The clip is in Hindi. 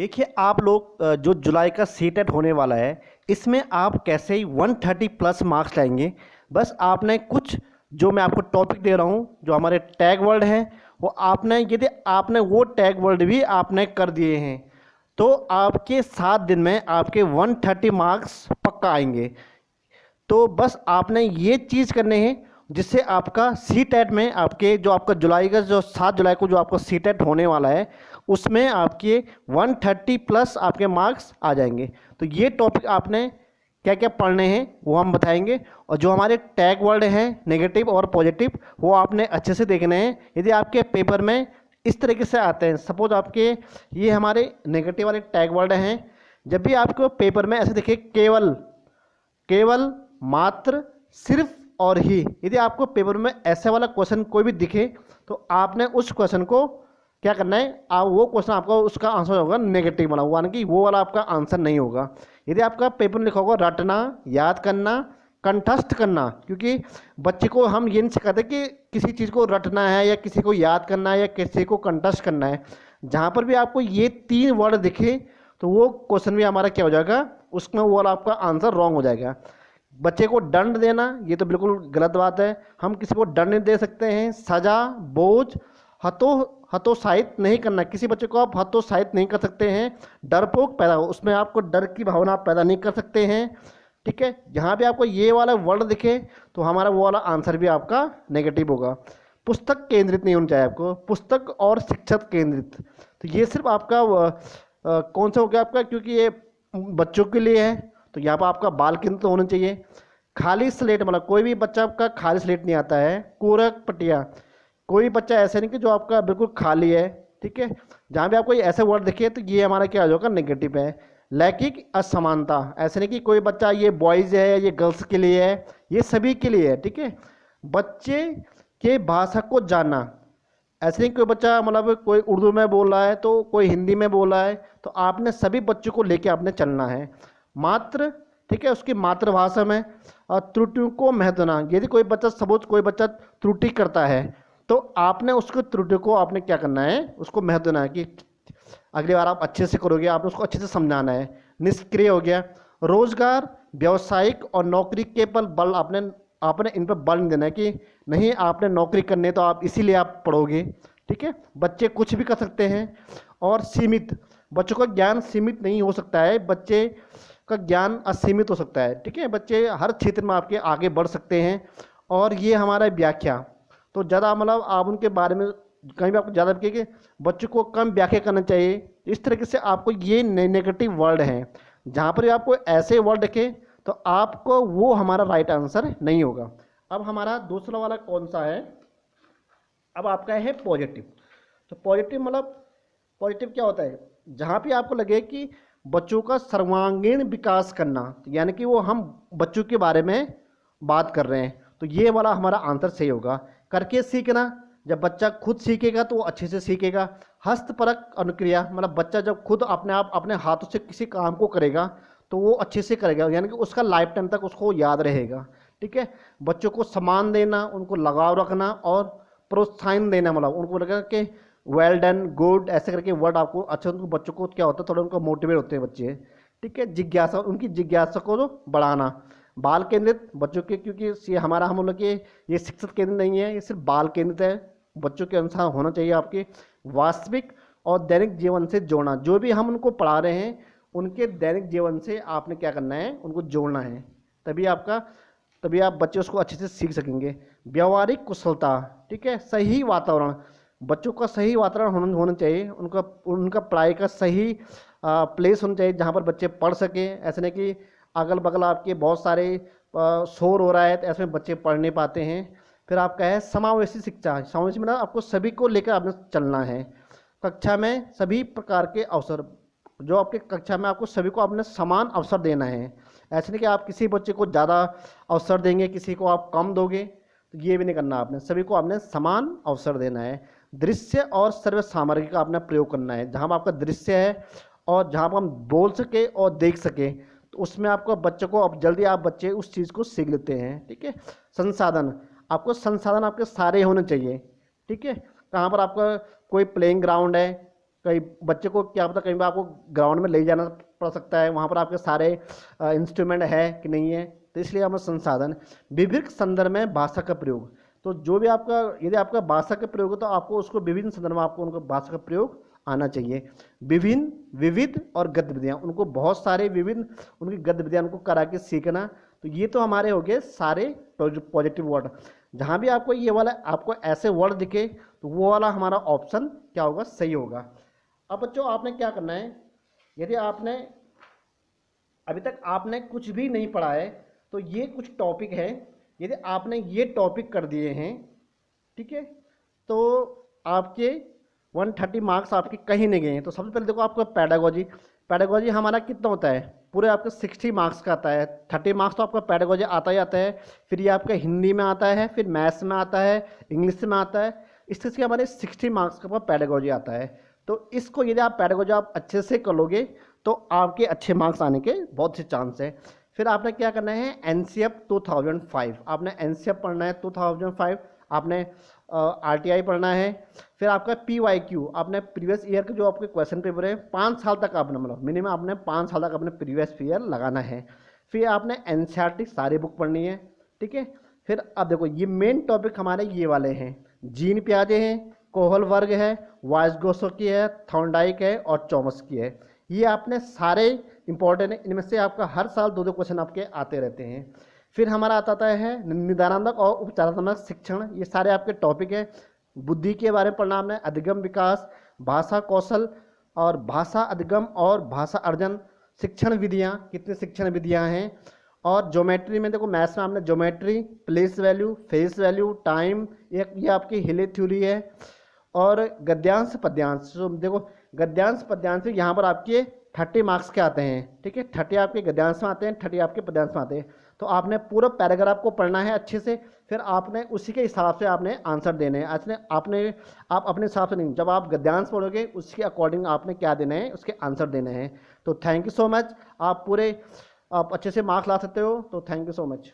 देखिए आप लोग जो जुलाई का सीटेट होने वाला है, इसमें आप कैसे ही 130 प्लस मार्क्स लाएंगे। बस आपने कुछ जो मैं आपको टॉपिक दे रहा हूँ, जो हमारे टैग वर्ड हैं, वो आपने यदि आपने वो टैग वर्ड भी आपने कर दिए हैं तो आपके 7 दिन में आपके 130 मार्क्स पक्का आएंगे। तो बस आपने ये चीज़ करने हैं जिससे आपका सी टेट में आपके जो आपका जुलाई का जो 7 जुलाई को जो आपका सी टेट होने वाला है उसमें आपके 130 प्लस आपके मार्क्स आ जाएंगे। तो ये टॉपिक आपने क्या क्या पढ़ने हैं वो हम बताएंगे, और जो हमारे टैग वर्ड हैं नेगेटिव और पॉजिटिव वो आपने अच्छे से देखने हैं। यदि आपके पेपर में इस तरीके से आते हैं, सपोज आपके ये हमारे नेगेटिव वाले टैग वर्ड हैं, जब भी आपको पेपर में ऐसे दिखे केवल, केवल, मात्र, सिर्फ और ही, यदि आपको पेपर में ऐसे वाला क्वेश्चन कोई भी दिखे तो आपने उस क्वेश्चन को क्या करना है, आप वो क्वेश्चन आपका उसका आंसर होगा नेगेटिव वाला, यानी कि वो वाला आपका आंसर नहीं होगा। यदि आपका पेपर में लिखा होगा रटना, याद करना, कंठस्थ करना, क्योंकि बच्चे को हम ये नहीं सिखाते कि किसी चीज़ को रटना है या किसी को याद करना है या किसी को कंठस्थ करना है। जहाँ पर भी आपको ये 3 वर्ड दिखे तो वो क्वेश्चन भी हमारा क्या हो जाएगा, उसमें वो वाला आपका आंसर रॉन्ग हो जाएगा। बच्चे को दंड देना ये तो बिल्कुल गलत बात है, हम किसी को दंड नहीं दे सकते हैं। सजा, बोझ, हतोत्साहित नहीं करना, किसी बच्चे को आप हतोत्साहित नहीं कर सकते हैं। डरपोक पैदा हो, उसमें आपको डर की भावना आप पैदा नहीं कर सकते हैं। ठीक है, जहाँ भी आपको ये वाला वर्ड दिखे तो हमारा वो वाला आंसर भी आपका नेगेटिव होगा। पुस्तक केंद्रित नहीं होना चाहिए आपको, पुस्तक और शिक्षक केंद्रित। तो ये सिर्फ आपका कौन सा हो गया आपका, क्योंकि ये बच्चों के लिए है तो यहाँ पर आपका बाल केंद्रित होना चाहिए। खाली स्लेट, मतलब कोई भी बच्चा आपका खाली स्लेट नहीं आता है। कोरक पटिया, कोई बच्चा ऐसे नहीं कि जो आपका बिल्कुल खाली है। ठीक है, जहाँ भी आपको ऐसे वर्ड दिखे तो ये हमारा क्या होगा, नेगेटिव है। लैंगिक असमानता, ऐसे नहीं कि कोई बच्चा ये बॉयज़ है या ये गर्ल्स के लिए है, ये सभी के लिए है। ठीक है, बच्चे के भाषा को जानना, ऐसे नहीं कोई बच्चा मतलब कोई उर्दू में बोल रहा है तो कोई हिंदी में बोल रहा है, तो आपने सभी बच्चों को लेके आपने चलना है। मात्र, ठीक है, उसकी मातृभाषा में। और त्रुटियों को महत्व देना, यदि कोई बच्चा सपोज कोई बच्चा त्रुटि करता है तो आपने उसको त्रुटि को आपने क्या करना है, उसको महत्व देना है कि अगली बार आप अच्छे से करोगे, आपने उसको अच्छे से समझाना है। निष्क्रिय हो गया, रोजगार, व्यावसायिक और नौकरी के पर बल आपने इन पर बल नहीं देना है कि नहीं आपने नौकरी करनी है तो आप इसीलिए आप पढ़ोगे। ठीक है, बच्चे कुछ भी कर सकते हैं। और सीमित, बच्चों का ज्ञान सीमित नहीं हो सकता है, बच्चे का ज्ञान असीमित हो सकता है। ठीक है, बच्चे हर क्षेत्र में आपके आगे बढ़ सकते हैं। और ये हमारा व्याख्या, तो ज़्यादा मतलब आप उनके बारे में कहीं भी आपको ज़्यादा कि बच्चों को कम व्याख्या करना चाहिए। इस तरीके से आपको ये नेगेटिव वर्ड हैं, जहाँ पर आपको ऐसे वर्ड दिखे तो आपको वो हमारा राइट आंसर नहीं होगा। अब हमारा दूसरा वाला कौन सा है, अब आपका है पॉजिटिव। तो पॉजिटिव मतलब पॉजिटिव क्या होता है, जहाँ पे आपको लगे कि बच्चों का सर्वांगीण विकास करना, यानी कि वो हम बच्चों के बारे में बात कर रहे हैं, तो ये वाला हमारा आंसर सही होगा। करके सीखना, जब बच्चा खुद सीखेगा तो वो अच्छे से सीखेगा। हस्तपरक अनुक्रिया, मतलब बच्चा जब खुद अपने आप अपने हाथों से किसी काम को करेगा तो वो अच्छे से करेगा, यानी कि उसका लाइफ टाइम तक उसको याद रहेगा। ठीक है, बच्चों को सम्मान देना, उनको लगाव रखना और प्रोत्साहन देना, मतलब उनको लगा कि वेल डन, गुड, ऐसे करके वर्ड आपको अच्छा, उनको बच्चों को क्या होता है थोड़ा उनको मोटिवेट होते हैं बच्चे। ठीक है, जिज्ञासा, उनकी जिज्ञासा को बढ़ाना। बाल केंद्रित बच्चों के, क्योंकि ये हमारा हम लोग के ये शिक्षक केंद्र नहीं है, ये सिर्फ बाल केंद्रित है, बच्चों के अनुसार होना चाहिए। आपके वास्तविक और दैनिक जीवन से जोड़ना, जो भी हम उनको पढ़ा रहे हैं उनके दैनिक जीवन से आपने क्या करना है, उनको जोड़ना है, तभी आप बच्चे उसको अच्छे से सीख सकेंगे। व्यवहारिक कुशलता, ठीक है, सही वातावरण, बच्चों का सही वातावरण होना चाहिए, उनका पढ़ाई का सही प्लेस होना चाहिए जहाँ पर बच्चे पढ़ सकें। ऐसे नहीं कि अगल बगल आपके बहुत सारे शोर हो रहा है तो ऐसे में बच्चे पढ़ नहीं पाते हैं। फिर आपका है समावेशी शिक्षा, समावेशी मतलब आपको सभी को लेकर आपने चलना है। कक्षा में सभी प्रकार के अवसर, जो आपके कक्षा में आपको सभी को आपने समान अवसर देना है। ऐसे नहीं कि आप किसी बच्चे को ज़्यादा अवसर देंगे, किसी को आप कम दोगे, तो ये भी नहीं करना आपने, सभी को आपने समान अवसर देना है। दृश्य और श्रव्य सामग्री का आपने प्रयोग करना है, जहाँ आपका दृश्य है और जहाँ पर हम बोल सके और देख सके तो उसमें आपको बच्चों को अब जल्दी आप बच्चे उस चीज़ को सीख लेते हैं। ठीक है, संसाधन, आपको संसाधन आपके सारे होने चाहिए। ठीक है, कहाँ पर आपका कोई प्लेइंग ग्राउंड है, कई बच्चे को क्या पता, कहीं पर आपको ग्राउंड में ले जाना पड़ सकता है, वहाँ पर आपके सारे इंस्ट्रूमेंट है कि नहीं है, तो इसलिए हमें संसाधन। विभिन्न संदर्भ में भाषा का प्रयोग, तो जो भी आपका, यदि आपका भाषा का प्रयोग हो तो आपको उसको विभिन्न संदर्भ में आपको उनको भाषा का प्रयोग आना चाहिए। विभिन्न, विविध और गतिविधियाँ, उनको बहुत सारे विभिन्न उनकी गतिविधियाँ उनको करा के सीखना। तो ये तो हमारे हो गए सारे पॉजिटिव वर्ड। जहाँ भी आपको ये वाला आपको ऐसे वर्ड दिखे तो वो वाला हमारा ऑप्शन क्या होगा, सही होगा। अब बच्चों आपने क्या करना है, यदि आपने अभी तक आपने कुछ भी नहीं पढ़ा है तो ये कुछ टॉपिक है, यदि आपने ये टॉपिक कर दिए हैं, ठीक है, तो आपके 130 मार्क्स आपके कहीं नहीं गए हैं। तो सबसे पहले देखो आपका पैडागोजी, पैडागोजी हमारा कितना होता है, पूरे आपके 60 मार्क्स का आता है। 30 मार्क्स तो आपका पैडागोजी आता ही आता है, फिर ये आपका हिंदी में आता है, फिर मैथ्स में आता है, इंग्लिश में आता है, इस तरह से हमारे 60 मार्क्स का पैडागोजी आता है। तो इसको यदि आप पैडागोजी आप अच्छे से कर लोगे तो आपके अच्छे मार्क्स आने के बहुत से चांस है। फिर आपने क्या करना है, NCF 2005, आपने NCF पढ़ना है 2005, आपने RTI पढ़ना है। फिर आपका PYQ, आपने प्रीवियस ईयर के जो आपके क्वेश्चन पेपर है 5 साल तक आपने मतलब मिनिमम आपने 5 साल तक अपने प्रीवियस ईयर लगाना है। फिर आपने NCERT सारी बुक पढ़नी है, ठीक है। फिर अब देखो ये मेन टॉपिक हमारे ये वाले हैं, जीन पियाजे हैं, कोहल वर्ग है, वाइसगोत्स्की है, थॉर्नडाइक है और चॉम्स्की है। ये आपने सारे इंपॉर्टेंट है, इनमें से आपका हर साल 2-2 क्वेश्चन आपके आते रहते हैं। फिर हमारा आता है निदानात्मक और उपचारात्मक शिक्षण, ये सारे आपके टॉपिक हैं। बुद्धि के बारे में पढ़ना आपने, अधिगम विकास, भाषा कौशल और भाषा अधिगम और भाषा अर्जन, शिक्षण विधियाँ, कितनी शिक्षण विधियाँ हैं। और ज्योमेट्री में देखो मैथ्स में आपने geometry, place value, face value, time, ये आपकी हिले थ्योरी है। और गद्यांश पद्यांश, तो देखो गद्यांश पद्यांश यहाँ पर आपके 30 मार्क्स के आते हैं, ठीक है। 30 आपके गद्यांश में आते हैं, 30 आपके पद्यांश में आते हैं। तो आपने पूरा पैराग्राफ को पढ़ना है अच्छे से, फिर आपने उसी के हिसाब से आपने आंसर देने हैं। आप अपने हिसाब से नहीं, जब आप गद्यांश पढ़ोगे उसके अकॉर्डिंग आपने क्या देना है, उसके आंसर देने हैं। तो थैंक यू सो मच, आप अच्छे से मार्क्स ला सकते हो। तो थैंक यू सो मच।